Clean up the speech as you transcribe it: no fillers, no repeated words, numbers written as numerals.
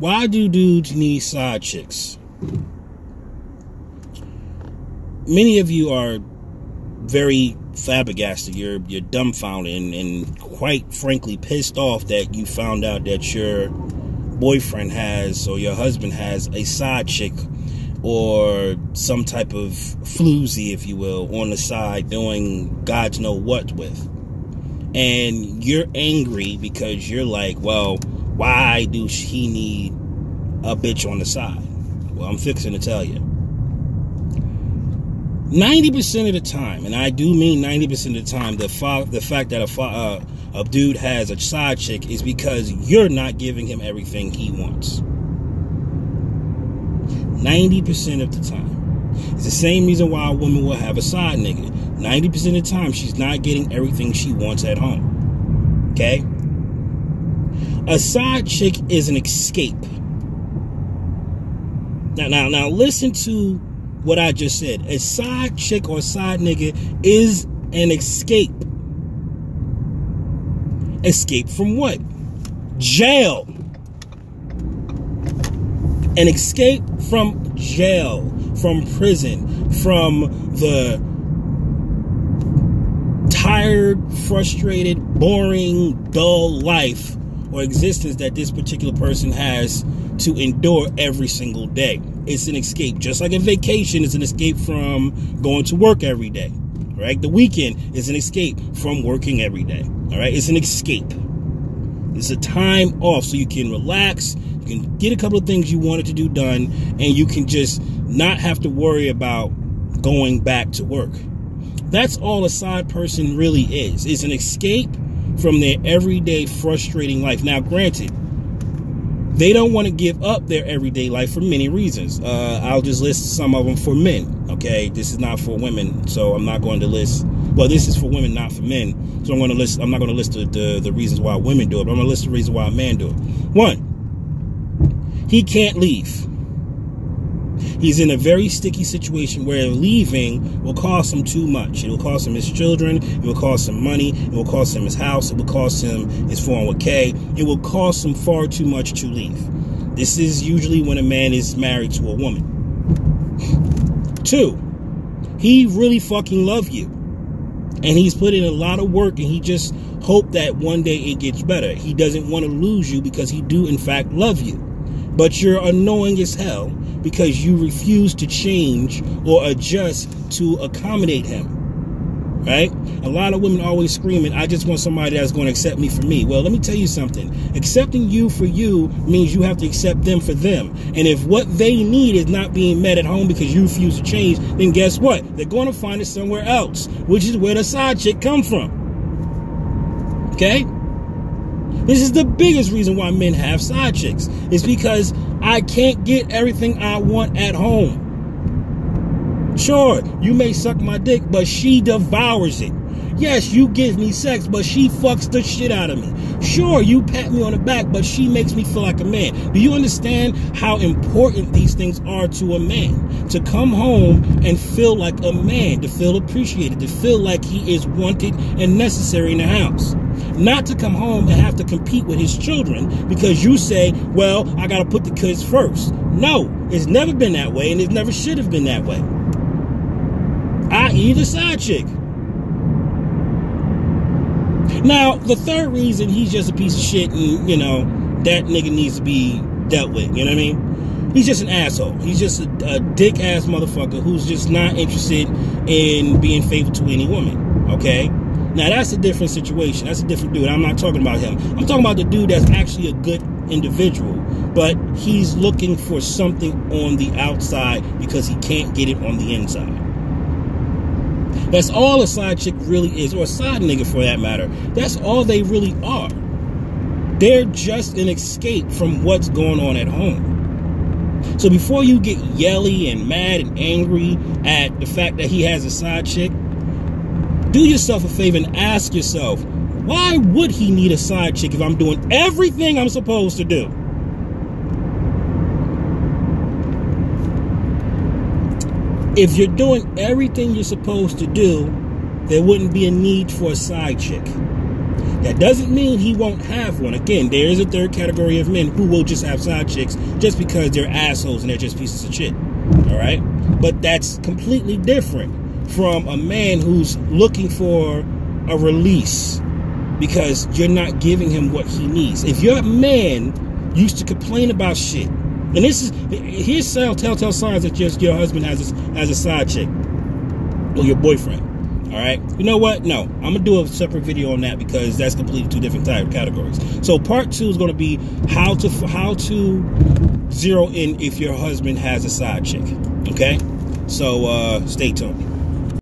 Why do dudes need side chicks? Many of you are very flabbergasted. You're dumbfounded and quite frankly pissed off that you found out that your boyfriend has, or your husband has, a side chick or some type of floozy, if you will, on the side doing God's know what with. And you're angry because you're like, well, why do he need a bitch on the side? Well, I'm fixing to tell you. 90% of the time, and I do mean 90% of the time, the fact that a dude has a side chick is because you're not giving him everything he wants. 90% of the time. It's the same reason why a woman will have a side nigga. 90% of the time, she's not getting everything she wants at home. Okay? A side chick is an escape. Now, listen to what I just said. A side chick or side nigga is an escape. Escape from what? Jail. An escape from jail, from prison, from the tired, frustrated, boring, dull life or existence that this particular person has to endure every single day. It's an escape. Just like a vacation is an escape from going to work every day. Right? The weekend is an escape from working every day. All right? It's an escape. It's a time off so you can relax, you can get a couple of things you wanted to do done, and you can just not have to worry about going back to work. That's all a side person really is. It's an escape from their everyday frustrating life. Now, granted, they don't want to give up their everyday life for many reasons. I'll just list some of them for men. Okay, this is not for women, so I'm not going to list. Well, this is for women, not for men. So I'm going to list. I'm not going to list the reasons why women do it, but I'm going to list the reasons why a man do it. One, he can't leave. He's in a very sticky situation where leaving will cost him too much. It will cost him his children. It will cost him money. It will cost him his house. It will cost him his 401k. It will cost him far too much to leave. This is usually when a man is married to a woman. Two, he really fucking loves you. And he's put in a lot of work, and he just hope that one day it gets better. He doesn't want to lose you because he do, in fact, love you. But you're annoying as hell because you refuse to change or adjust to accommodate him. Right? A lot of women always screaming, I just want somebody that's going to accept me for me. Well, let me tell you something. Accepting you for you means you have to accept them for them. And if what they need is not being met at home because you refuse to change, then guess what? They're going to find it somewhere else, which is where the side chick come from. Okay? This is the biggest reason why men have side chicks. It's because I can't get everything I want at home. Sure, you may suck my dick, but she devours it. Yes, you give me sex, but she fucks the shit out of me. Sure, you pat me on the back, but she makes me feel like a man. Do you understand how important these things are to a man? To come home and feel like a man, to feel appreciated, to feel like he is wanted and necessary in the house. Not to come home and have to compete with his children because you say, well, I got to put the kids first. No, it's never been that way, and it never should have been that way. I.e. the side chick. Now, the third reason he's just a piece of shit and, you know, that nigga needs to be dealt with, you know what I mean? He's just an asshole. He's just a dick-ass motherfucker who's just not interested in being faithful to any woman, okay? Now, that's a different situation. That's a different dude. I'm not talking about him. I'm talking about the dude that's actually a good individual, but he's looking for something on the outside because he can't get it on the inside. That's all a side chick really is, or a side nigga for that matter. That's all they really are. They're just an escape from what's going on at home. So before you get yelly and mad and angry at the fact that he has a side chick, do yourself a favor and ask yourself, why would he need a side chick if I'm doing everything I'm supposed to do? If you're doing everything you're supposed to do, there wouldn't be a need for a side chick. That doesn't mean he won't have one. Again, there is a third category of men who will just have side chicks just because they're assholes and they're just pieces of shit. All right? But that's completely different from a man who's looking for a release because you're not giving him what he needs. If your man used to complain about shit, and here's telltale signs that your husband has a side chick or your boyfriend. All right, you know what? No, I'm gonna do a separate video on that because that's completely two different categories. So part 2 is gonna be how to zero in if your husband has a side chick. Okay, so stay tuned.